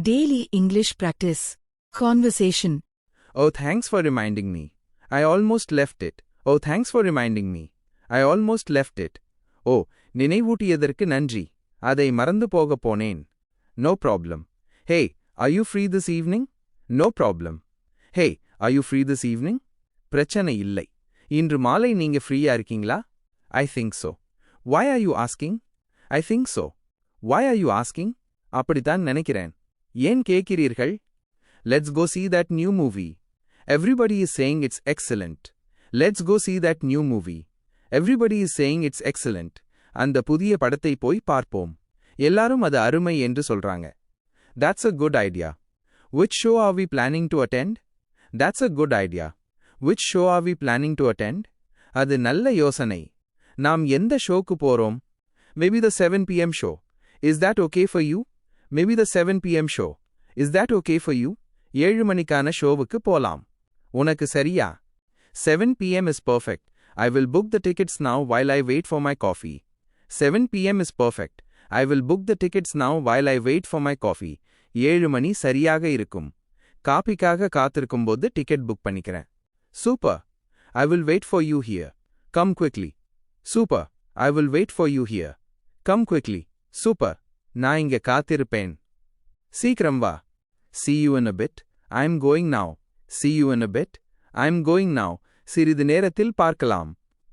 Daily English practice. Conversation. Oh, thanks for reminding me. I almost left it. Oh, thanks for reminding me. I almost left it. Oh, நினைவூட்டியதற்கு நன்றி. அதை மறந்து போக போனேன். No problem. Hey, are you free this evening? No problem. Hey, are you free this evening? பிரச்சனை இல்லை. இன்று மாலை நீங்க ஃப்ரீயா இருக்கீங்களா? I think so. Why are you asking? I think so. Why are you asking? அப்படித்தான் நினைக்கிறேன். ஏன் கேட்கிறீர்கள்? Let's go see that new movie. Everybody is saying it's excellent. Let's go see that new movie. Everybody is saying it's excellent. அந்த புதிய படத்தை போய் பார்ப்போம். எல்லாரும் அது அருமை என்று சொல்றாங்க. That's a good idea. Which show are we planning to attend? That's a good idea. Which show are we planning to attend? அது நல்ல யோசனை. நாம் எந்த ஷோக்கு போறோம்? Maybe the 7 p.m. show. Is that okay for you? Maybe the 7 p.m. show. Is that okay for you? 7 மணிக்கான ஷோவுக்கு போலாம். உனக்கு சரியா? 7 p.m. is perfect. I will book the tickets now while I wait for my coffee. 7 p.m. is perfect. I will book the tickets now while I wait for my coffee. 7 மணி சரியாக இருக்கும். காபிக்காக காத்திருக்கும்போது ticket book பண்ணிக்கிறேன். Super. I will wait for you here. Come quickly. Super. I will wait for you here. Come quickly. Super. நான் இங்க காத்திருப்பேன். சீக்கிரம் வா. See you in a bit. I'm going now. See you in a bit. I'm going now. சிறிது நேரத்தில் பார்க்கலாம்.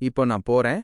இப்போ நான் போறேன்.